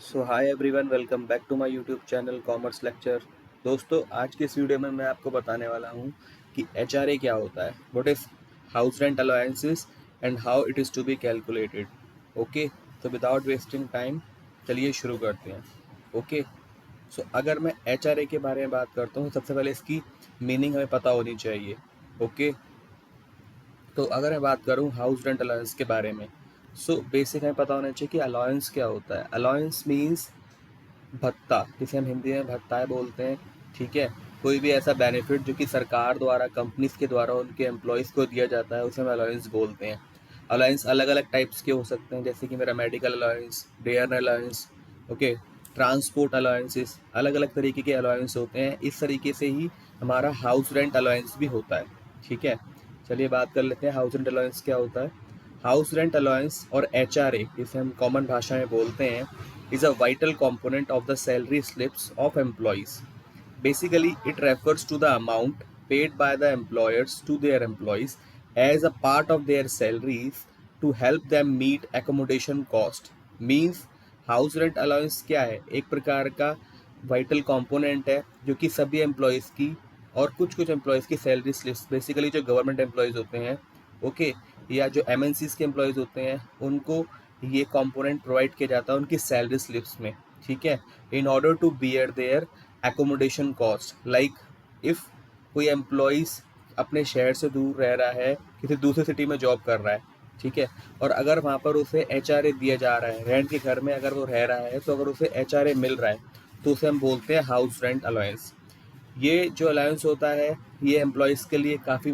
So hi everyone, welcome back to my YouTube channel commerce lecture. दोस्तों, आज के इस वीडियो में मैं आपको बताने वाला हूँ कि एचआरए क्या होता है, what is house rent allowances and how it is to be calculated. Okay, तो विदाउट वेस्टिंग टाइम चलिए शुरू करते हैं। ओके, सो अगर मैं एचआरए के बारे में बात करता हूँ, सबसे पहले इसकी मीनिंग हमें पता होनी चाहिए। ओके, तो अगर मैं बात करूँ हाउस रेंट अलाउंस के बारे में, सो बेसिक हमें पता होना चाहिए कि अलाउंस क्या होता है। अलाउंस मीन्स भत्ता, जिसे हम हिंदी में भत्ता बोलते हैं। ठीक है, कोई भी ऐसा बेनिफिट जो कि सरकार द्वारा, कंपनीज के द्वारा उनके एम्प्लॉयज़ को दिया जाता है, उसे हम अलाउंस बोलते हैं। अलाउंस अलग अलग टाइप्स के हो सकते हैं, जैसे कि मेरा medical allowance, dear allowance, okay, transport allowances, अलग अलग तरीके के अलाउंस होते हैं। इस तरीके से ही हमारा हाउस रेंट अलाउंस भी होता है। ठीक है, चलिए बात कर लेते हैं हाउस रेंट अलाउंस क्या होता है। हाउस रेंट अलाउंस और एचआरए, जिसे हम कॉमन भाषा में बोलते हैं, is a vital component of the salary slips of employees. Basically, it refers to the amount paid by the employers to their employees as a part of their salaries to help them meet accommodation cost. Means house rent allowance क्या है? एक प्रकार का vital component है जो कि सभी employees की और कुछ कुछ एम्प्लॉयज़ की सैलरी स्लिप्स, बेसिकली जो गवर्नमेंट एम्प्लॉयज़ होते हैं, ओके, या जो एमएनसीज के एम्प्लॉयज़ होते हैं, उनको ये कंपोनेंट प्रोवाइड किया जाता है उनकी सैलरी स्लिप्स में। ठीक है, in order to bear their accommodation cost. Like if कोई एम्प्लॉयज़ अपने शहर से दूर रह रहा है, किसी दूसरी सिटी में जॉब कर रहा है, ठीक है, और अगर वहाँ पर उसे एचआरए दिया जा रहा है, रेंट के घर में अगर वो रह रहा है, तो अगर उसे एचआरए मिल रहा है तो उसे हम बोलते हैं हाउस रेंट अलाउंस। ये जो अलाउंस होता है, ये एम्प्लॉयज़ के लिए काफ़ी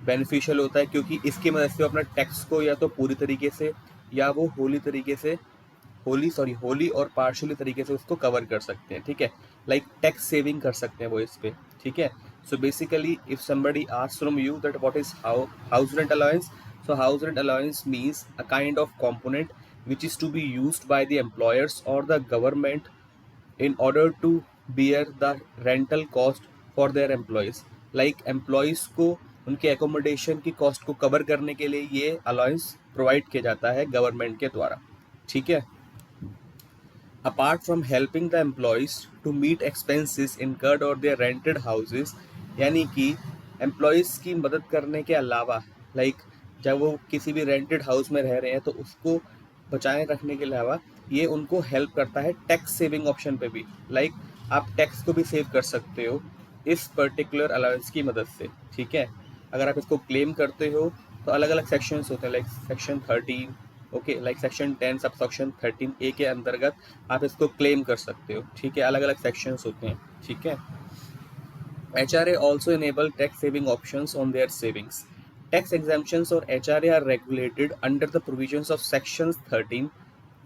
बेनिफिशियल होता है, क्योंकि इसकी मदद से वो अपना टैक्स को या तो पूरी तरीके से या वो होली और पार्शियली तरीके से उसको कवर कर सकते हैं। ठीक है, लाइक टैक्स सेविंग कर सकते हैं वो इस पे। ठीक है, so basically if somebody asks from you that what is house rent allowance, so house rent allowance means a kind of component which is to be used by the employers or the government in order to bear the rental cost for their employees. Like employees को उनके accommodation की cost को cover करने के लिए ये allowance provide किया जाता है गवर्नमेंट के द्वारा। ठीक है, apart from helping the employees to meet expenses incurred और देयर रेंटेड हाउसेस, यानी कि एम्प्लॉयज़ की मदद करने के अलावा, लाइक जब वो किसी भी रेंटेड हाउस में रह रहे हैं तो उसको बचाए रखने के अलावा ये उनको हेल्प करता है टैक्स सेविंग ऑप्शन पे भी। लाइक आप टैक्स को भी सेव कर सकते हो इस पर्टिकुलर अलाउंस की मदद से। ठीक है, अगर आप इसको क्लेम करते हो तो अलग अलग सेक्शंस होते हैं, like section 13, okay, like section 10 sub section 13A के अंतर्गत आप इसको क्लेम कर सकते हो। ठीक है, अलग अलग सेक्शंस होते हैं। ठीक है, HRA also enable tax saving options on their savings. Tax exemptions or HRA are regulated under the provisions of sections 13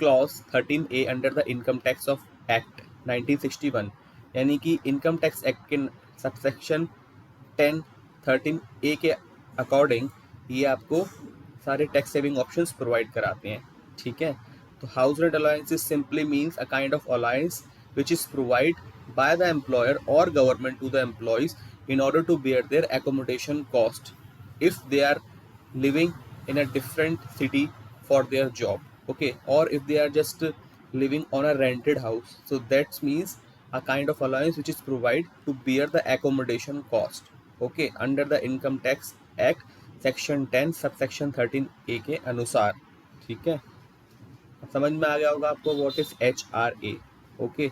clause 13A under the income tax of act 1961। यानी कि इनकम टैक्स एक्ट के subsection 10 13A के according ये आपको सारे tax saving options provide कराते हैं। ठीक है, तो house rent allowance simply means a kind of allowance which is provided by the employer or government to the employees in order to bear their accommodation cost if they are living in a different city for their job, okay, or if they are just living on a rented house, so that means a kind of allowance which is provided to bear the accommodation cost, okay, under the income tax act section 10 subsection 13A के अनुसार। ठीक है, समझ में आ गया होगा आपको what is HRA। Okay,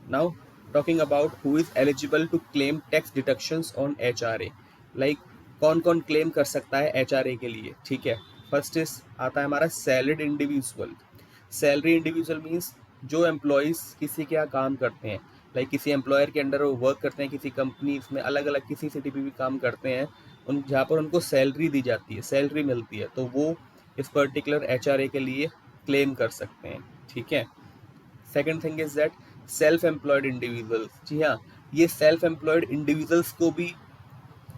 now talking about who is eligible to claim tax deductions on HRA। Like कौन कौन क्लेम कर सकता है HRA के लिए। ठीक है, फर्स्ट इज आता है हमारा salaried individual. Salary individual means जो एम्प्लॉयज़ किसी के यहाँ काम करते हैं, लाइक किसी एम्प्लॉयर के अंडर वो वर्क करते हैं, किसी कंपनी में अलग अलग किसी सिटी पे भी काम करते हैं, उन जहाँ पर उनको सैलरी दी जाती है, सैलरी मिलती है, तो वो इस पर्टिकुलर HRA के लिए क्लेम कर सकते हैं। ठीक है, second thing is that self employed individuals. जी हाँ, ये सेल्फ एम्प्लॉयड इंडिविजुअल्स को भी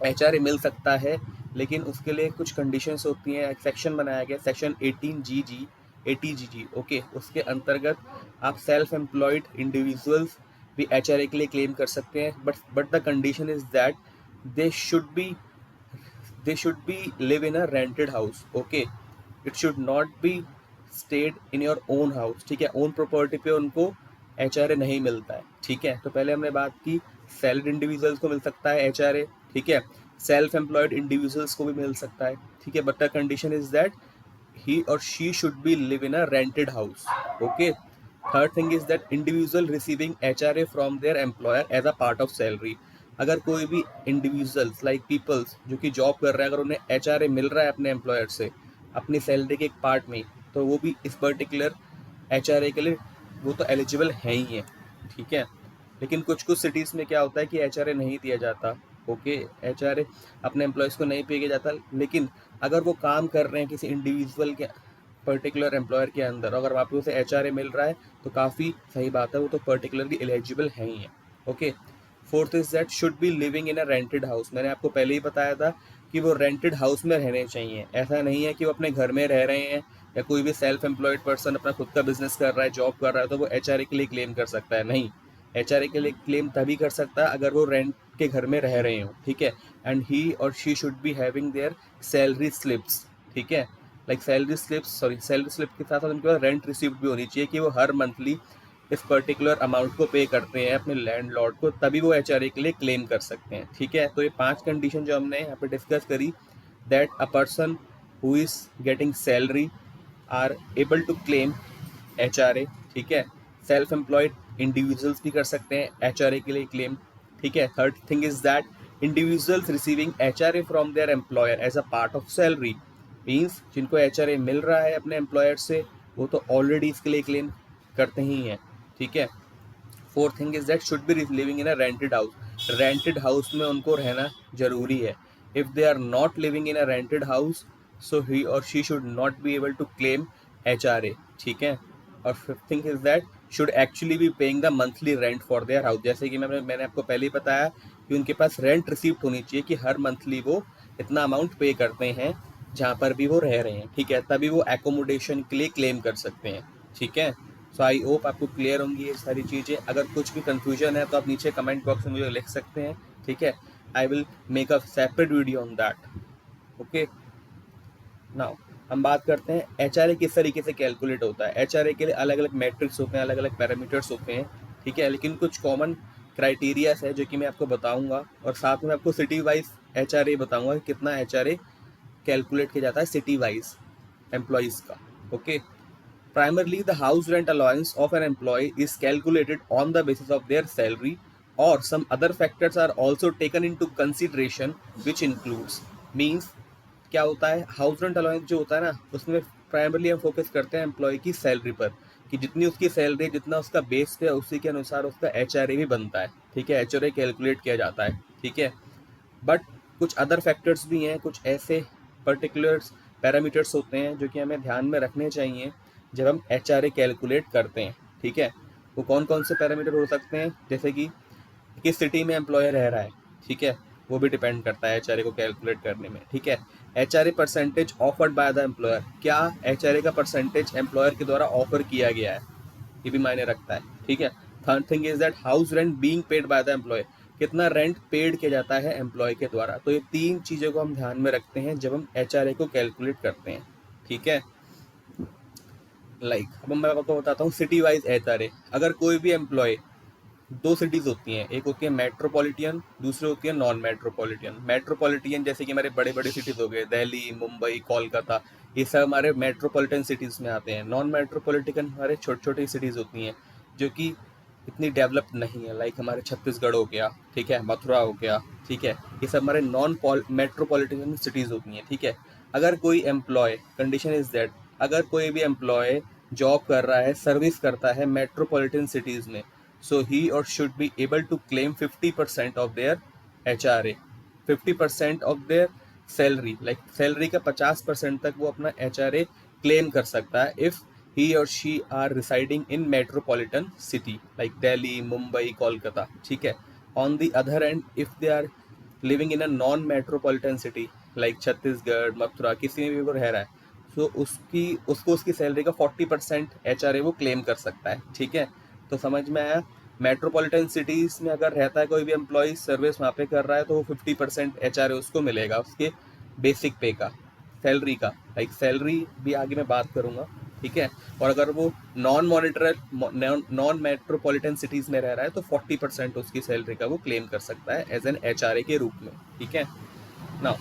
HRA मिल सकता है, लेकिन उसके लिए कुछ कंडीशंस होती हैं। एक सेक्शन बनाया गया सेक्शन 18GG 80GG, ओके, उसके अंतर्गत आप सेल्फ एम्प्लॉयड इंडिविजुअल्स भी HRA के लिए क्लेम कर सकते हैं, but the condition is that they should be they should be live in a rented house, okay, it should not be stayed in your own house, ठीक है, own property पे उनको HRA नहीं मिलता है, ठीक है। तो पहले हमने बात की सैलरीड इंडिविजुअल्स को मिल सकता है HRA, ठीक है, सेल्फ एम्प्लॉयड इंडिविजुअल्स को भी मिल सकता है, ठीक है, but the condition is that he or she should be live in a rented house. Okay, third thing is that individual receiving HRA from their employer as a part of salary. अगर कोई भी individuals like peoples जो कि job कर रहे हैं, अगर उन्हें HRA मिल रहा है अपने एम्प्लॉयर से अपनी सैलरी के एक पार्ट में, तो वो भी इस पर्टिकुलर HRA के लिए वो तो एलिजिबल है ही है, ठीक है। लेकिन कुछ कुछ सिटीज़ में क्या होता है कि HRA नहीं दिया जाता, ओके, HRA अपने एम्प्लॉयज़ को नहीं पे किया जाता। लेकिन अगर वो काम कर रहे हैं किसी इंडिविजुअल के पर्टिकुलर एम्प्लॉयर के अंदर, अगर वहाँ पे उसे HRA मिल रहा है तो काफ़ी सही बात है, वो तो पर्टिकुलरली एलिजिबल है ही है, okay. Fourth is that should be living in a rented house. मैंने आपको पहले ही बताया था कि वो रेंटेड हाउस में रहने चाहिए। ऐसा नहीं है कि वो अपने घर में रह रहे हैं या कोई भी सेल्फ एम्प्लॉयड पर्सन अपना खुद का बिजनेस कर रहा है, जॉब कर रहा है, तो वो HRA के लिए क्लेम कर सकता है। नहीं, HRA के लिए क्लेम तभी कर सकता है अगर वो रेंट के घर में रह रहे हो, ठीक है। एंड ही और she should be having their salary slips, ठीक है, like salary slips, sorry salary slip के साथ साथ उनके पास रेंट रिसिप्ट भी होनी चाहिए कि वो हर मंथली इस पर्टिकुलर अमाउंट को पे करते हैं अपने लैंडलॉर्ड को, तभी वो HRA के लिए क्लेम कर सकते हैं, ठीक है। तो ये 5 कंडीशन जो हमने यहाँ पे डिस्कस करी, that a person who is getting salary are able to claim HRA, ठीक है। सेल्फ एम्प्लॉयड इंडिविजुअल्स भी कर सकते हैं HRA के लिए क्लेम, ठीक है। Third thing is that individuals receiving HRA from their employer as a part of salary, means जिनको HRA मिल रहा है अपने एम्प्लॉयर से वो तो ऑलरेडी इसके लिए क्लेम करते ही हैं, ठीक है। Fourth thing is that should be living in a rented house, rented house में उनको रहना जरूरी है। If they are not living in a rented house, so he और she should not be able to claim HRA, ठीक है। और fifth thing is that should actually be paying the monthly rent for their house. जैसे कि मैंने आपको पहले ही बताया कि उनके पास रेंट रिसीप्ट होनी चाहिए कि हर मंथली वो इतना अमाउंट पे करते हैं जहाँ पर भी वो रह रहे हैं, ठीक है, तभी वो एकोमोडेशन के लिए क्लेम कर सकते हैं, ठीक है। सो आई होप आपको क्लियर होंगी ये सारी चीज़ें। अगर कुछ भी कंफ्यूजन है तो आप नीचे कमेंट बॉक्स में मुझे लिख सकते हैं, ठीक है। I will make a separate video on that, okay. Now हम बात करते हैं HRA किस तरीके से कैलकुलेट होता है। HRA के लिए अलग अलग मैट्रिक्स होते हैं, अलग अलग पैरामीटर्स होते हैं, ठीक है। लेकिन कुछ कॉमन क्राइटेरियाज है जो कि मैं आपको बताऊंगा, और साथ में आपको सिटी वाइज HRA बताऊंगा कि कितना HRA कैलकुलेट किया जाता है सिटी वाइज एम्प्लॉयज़ का, okay. Primarily, the house rent allowance of an employee is calculated on the basis of their salary, or some other factors are also taken into consideration, which includes means क्या होता है house rent allowance जो होता है ना, उसमें primarily हम focus करते हैं एम्प्लॉय की सैलरी पर कि जितनी उसकी सैलरी जितना उसका बेस पे उसी के अनुसार उसका HRA भी बनता है, ठीक है, HRA कैलकुलेट किया जाता है, ठीक है। बट कुछ अदर फैक्टर्स भी हैं, कुछ ऐसे पर्टिकुलर्स पैरामीटर्स होते हैं जो कि हमें ध्यान में रखने चाहिए जब हम HRA कैलकुलेट करते हैं, ठीक है। वो कौन कौन से पैरामीटर हो सकते हैं, जैसे कि किस सिटी में एम्प्लॉयर रह रहा है, ठीक है, वो भी डिपेंड करता है HRA को कैलकुलेट करने में, ठीक है। HRA percentage offered by the employer, क्या HRA का परसेंटेज एम्प्लॉयर के द्वारा ऑफर किया गया है, ये भी मायने रखता है, ठीक है। Third thing is that house rent being paid by the employee, कितना रेंट पेड किया जाता है एम्प्लॉय के द्वारा। तो ये 3 चीज़ों को हम ध्यान में रखते हैं जब हम HRA को कैलकुलेट करते हैं, ठीक है। अब मैं आपको बताता हूँ सिटी वाइज HRA। अगर कोई भी एम्प्लॉय, 2 सिटीज़ होती हैं, एक होती है मेट्रोपॉलिटन, दूसरी होती है नॉन मेट्रोपॉलिटन। मेट्रोपॉलिटन जैसे कि हमारे बड़े बड़े सिटीज़ हो गए दिल्ली, मुंबई, कोलकाता, ये सब हमारे मेट्रोपॉलिटन सिटीज़ में आते हैं। नॉन मेट्रोपॉलिटन हमारे छोटी छोटी सिटीज़ होती हैं जो कि इतनी डेवलप नहीं है, लाइक हमारे छत्तीसगढ़ हो गया, ठीक है, मथुरा हो गया, ठीक है, ये सब हमारे नॉन मेट्रोपॉलिटन सिटीज़ होती हैं, ठीक है। अगर कोई एम्प्लॉय, कंडीशन इज दैट अगर कोई भी एम्प्लॉय जॉब कर रहा है, सर्विस करता है मेट्रोपॉलिटन सिटीज़ में, so he or should be able to claim 50% of their HRA, 50% of their salary, like salary का 50% तक वो अपना HRA क्लेम कर सकता है if he or she are residing in metropolitan city like Delhi, Mumbai, Kolkata, ठीक है। On the other hand, if they are living in a non metropolitan city like Chhattisgarh, Mathura, किसी में भी वो रह रहा है, तो उसको उसकी सैलरी का 40% HRA वो क्लेम कर सकता है, ठीक है। तो समझ में आया। मेट्रोपॉलिटन सिटीज़ में अगर रहता है कोई भी एम्प्लॉय, सर्विस वहाँ पे कर रहा है, तो वो 50% HRA उसको मिलेगा उसके बेसिक पे का, सैलरी का। लाइक सैलरी भी आगे मैं बात करूँगा, ठीक है। और अगर वो नॉन मेट्रोपॉलिटन सिटीज में रह रहा है तो 40% उसकी सैलरी का वो क्लेम कर सकता है एज एन HRA के रूप में, ठीक है। नाउ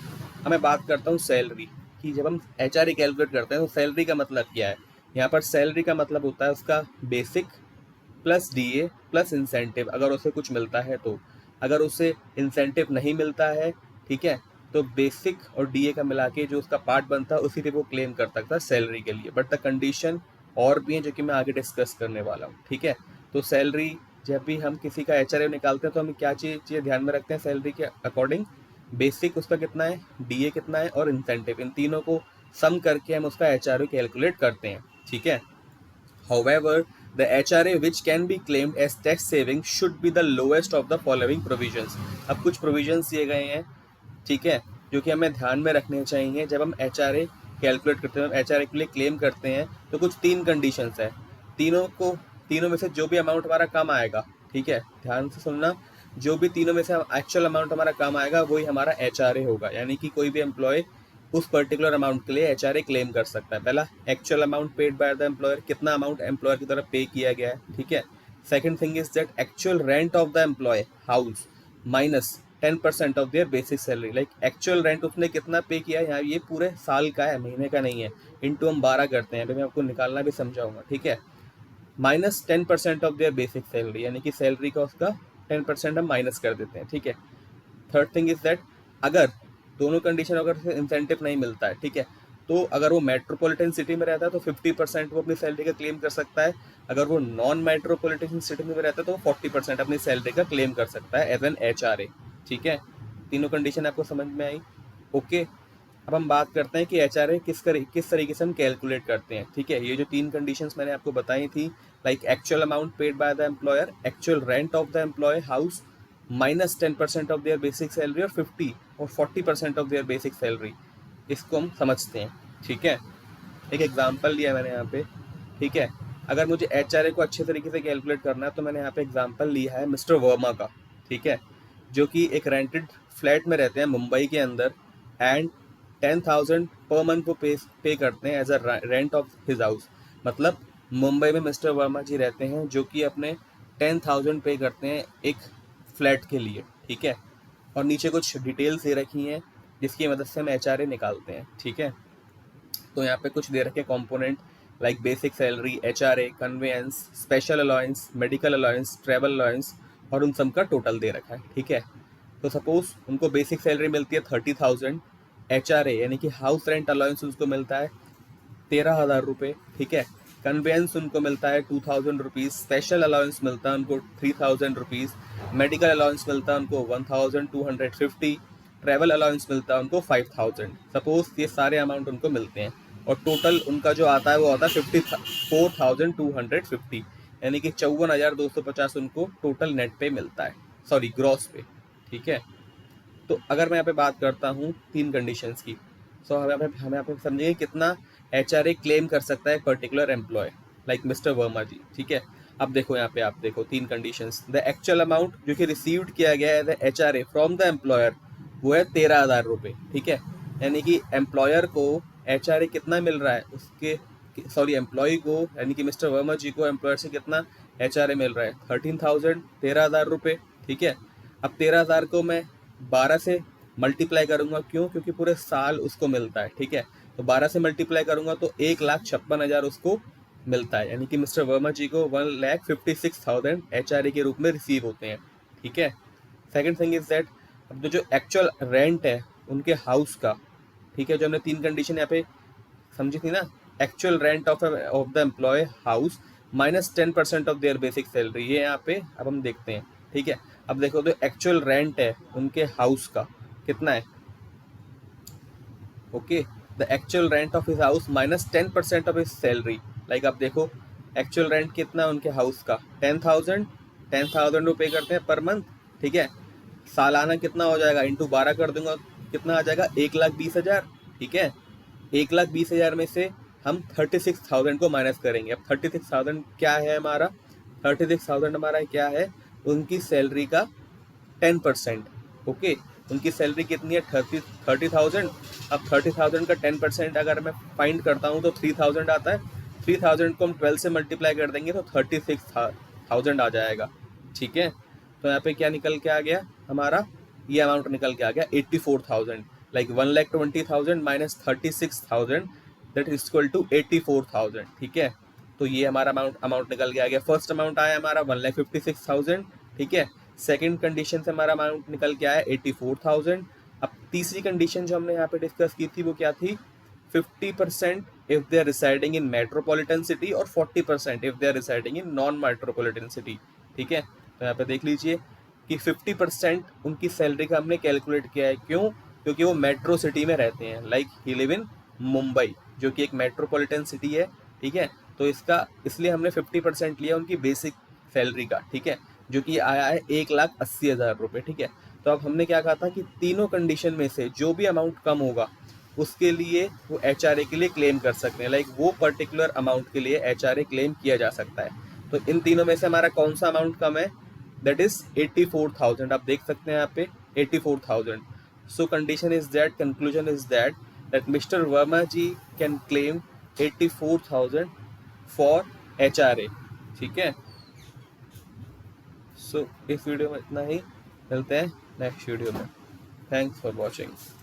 अब मैं बात करता हूँ सैलरी कि जब हम HRA कैलकुलेट करते हैं तो सैलरी का मतलब क्या है। यहाँ पर सैलरी का मतलब होता है उसका basic plus DA plus incentive, अगर उसे कुछ मिलता है तो। अगर उसे इंसेंटिव नहीं मिलता है, ठीक है, तो बेसिक और DA का मिला के जो उसका पार्ट बनता है उसी पे वो क्लेम कर सकता है सैलरी के लिए। बट द कंडीशन और भी है जो कि मैं आगे डिस्कस करने वाला हूँ, ठीक है। तो सैलरी जब भी हम किसी का HRA निकालते हैं तो हम क्या चीज़ ध्यान में रखते हैं सैलरी के अकॉर्डिंग। बेसिक उसका कितना है, DA कितना है और इंसेंटिव, इन तीनों को सम करके हम उसका HRA कैलकुलेट करते हैं, ठीक है। However, the HRA which can be claimed as tax saving should be the lowest of the following provisions. अब कुछ provisions दिए गए हैं, ठीक है, जो कि हमें ध्यान में रखने चाहिए जब हम HRA कैलकुलेट करते हैं, HRA के लिए क्लेम करते हैं। तो कुछ 3 कंडीशंस है, तीनों में से जो भी अमाउंट हमारा कम आएगा, ठीक है, ध्यान से सुनना, जो भी तीनों में से एक्चुअल अमाउंट हमारा कम आएगा वही हमारा HRA होगा। यानी कि कोई भी एम्प्लॉय उस पर्टिकुलर अमाउंट के लिए HRA क्लेम कर सकता है। पहला, actual amount paid by the employer, कितना अमाउंट एम्प्लॉयर की तरफ पे किया गया है, ठीक है। Second thing is that actual rent of the employee house minus 10% of their basic salary. Like actual rent उसने कितना पे किया है, यहाँ ये पूरे साल का है, महीने का नहीं है, इंटू हम 12 करते हैं, अभी मैं आपको निकालना भी समझाऊंगा, ठीक है। Minus 10% of their basic salary, यानी कि सैलरी का उसका 10% हम माइनस कर देते हैं, ठीक है। थर्ड थिंग इज दैट अगर दोनों कंडीशन, अगर इंसेंटिव नहीं मिलता है, ठीक है, तो अगर वो मेट्रोपॉलिटन सिटी में रहता है तो 50% वो अपनी सैलरी का क्लेम कर सकता है। अगर वो नॉन मेट्रोपॉलिटन सिटी में रहता है तो वो 40% अपनी सैलरी का क्लेम कर सकता है एज एन HRA, ठीक है। तीनों कंडीशन आपको समझ में आई, ओके। अब हम बात करते हैं कि HRA किस तरीके से हम कैलकुलेट करते हैं, ठीक है। ये जो 3 कंडीशंस मैंने आपको बताई थी, like actual amount paid by the employer, actual rent of the employee house minus 10% of their basic salary और 40% ऑफ देयर बेसिक सैलरी, इसको हम समझते हैं, ठीक है। एक एग्जांपल लिया मैंने यहाँ पे, ठीक है। अगर मुझे HRA को अच्छे तरीके से कैलकुलेट करना है तो मैंने यहाँ पे एग्जांपल लिया है मिस्टर वर्मा का, ठीक है, जो कि एक रेंटेड फ्लैट में रहते हैं मुंबई के अंदर, एंड 10,000 पर मंथ वो पे करते हैं as a rent of his house. मतलब मुंबई में मिस्टर वर्मा जी रहते हैं जो कि अपने 10,000 पे करते हैं एक फ्लैट के लिए, ठीक है। और नीचे कुछ डिटेल्स दे रखी हैं जिसकी मदद से हम HRA निकालते हैं, ठीक है। तो यहाँ पे कुछ दे रखे component like basic salary, HRA, conveyance, special allowance, medical allowance, travel allowance, और उन सब का टोटल दे रखा है, ठीक है। तो सपोज उनको बेसिक सैलरी मिलती है 30,000, HRA यानी कि हाउस रेंट अलाउंस उनको मिलता है 13,000 रुपये, ठीक है। कन्वेंस उनको मिलता है 2,000 रुपीज़, स्पेशल अलाउंस मिलता है उनको 3,000 रुपीज़, मेडिकल अलाउंस मिलता है उनको 1,250, ट्रैवल अलाउंस मिलता है उनको 5,000। सपोज ये सारे अमाउंट उनको मिलते हैं और टोटल उनका जो आता है वो आता है 54,250, यानी कि 54,250 उनको टोटल नेट पे मिलता है, सॉरी ग्रॉस पे, ठीक है। तो अगर मैं यहाँ पे बात करता हूँ 3 कंडीशंस की, सो हमें यहाँ पे समझिए कितना HRA क्लेम कर सकता है एक particular employee like mister Verma ji, ठीक है। अब देखो यहाँ पे, आप देखो 3 कंडीशंस। द एक्चुअल अमाउंट जो कि रिसीव्ड किया गया है HRA फ्रॉम द एम्प्लॉयर वो है 13,000 रुपये, ठीक है। यानी कि एम्प्लॉयर को HRA कितना मिल रहा है उसके, सॉरी एम्प्लॉय को, यानी कि मिस्टर वर्मा जी को एम्प्लॉयर से कितना HRA मिल रहा है 13,000, 13,000 रुपये, ठीक है। अब 13,000 को मैं 12 से मल्टीप्लाई करूंगा, क्यों, क्योंकि पूरे साल उसको मिलता है, ठीक है। तो 12 से मल्टीप्लाई करूंगा तो 1,56,000 उसको मिलता है, यानी कि मिस्टर वर्मा जी को 1,56,000 HRA के रूप में रिसीव होते हैं, ठीक है। सेकंड थिंग इज दैट अब जो एक्चुअल रेंट है उनके हाउस का, ठीक है, जो हमने 3 कंडीशन यहाँ पे समझी थी ना, actual rent of the employee house minus 10% of their basic salary, ये यहाँ पे अब हम देखते हैं, ठीक है। अब देखो तो एक्चुअल रेंट है उनके हाउस का कितना है, okay, the actual rent of his house minus 10% of his salary. Like आप देखो एक्चुअल रेंट कितना है उनके हाउस का 10,000 रुपये करते हैं पर मंथ, ठीक है। सालाना कितना हो जाएगा, इंटू 12 कर दूंगा, कितना आ जाएगा 1,20,000, ठीक है। 1,20,000 में से हम 36,000 को माइनस करेंगे। अब 36,000 क्या है हमारा, 36,000 हमारा क्या है, उनकी सैलरी का 10%, ओके। उनकी सैलरी कितनी है 30,000। अब 30,000 का 10% अगर मैं फाइंड करता हूँ तो 3,000 आता है, 3000 को हम 12 से मल्टीप्लाई कर देंगे तो 36,000 आ जाएगा, ठीक है। तो यहाँ पे क्या निकल के आ गया हमारा, ये अमाउंट निकल के आ गया 84,000, like 1,20,000 minus 36,000 that is equal to 84,000, ठीक है। तो ये हमारा अमाउंट निकल के आ गया। फर्स्ट अमाउंट आया हमारा 1,56,000, ठीक है। सेकंड कंडीशन से हमारा अमाउंट निकल के आया 84,000। अब तीसरी कंडीशन जो हमने यहाँ पे डिस्कस की थी वो क्या थी, 50% if they are residing in metropolitan city और 40% if they are residing in non metropolitan city, ठीक है। तो यहाँ पे देख लीजिए कि 50% उनकी सैलरी का हमने कैलकुलेट किया है, क्यों, क्योंकि वो मेट्रो सिटी में रहते हैं, like he live in Mumbai जो कि एक मेट्रोपॉलिटन सिटी है, ठीक है। तो इसका इसलिए हमने 50% लिया उनकी बेसिक सैलरी का, ठीक है, जो कि आया है 1,80,000 रुपये, ठीक है। तो अब हमने क्या कहा था कि तीनों कंडीशन में से जो भी अमाउंट कम होगा उसके लिए वो HRA के लिए क्लेम कर सकते हैं, लाइक वो पर्टिकुलर अमाउंट के लिए HRA क्लेम किया जा सकता है। तो इन तीनों में से हमारा कौन सा अमाउंट कम है, दैट इज 84,000, आप देख सकते हैं यहाँ पे 84,000। So condition is that, conclusion is that mister Verma ji can claim 84,000 for HRA, ठीक है। सो इस वीडियो में इतना ही, मिलते हैं नेक्स्ट वीडियो में। Thanks for watching.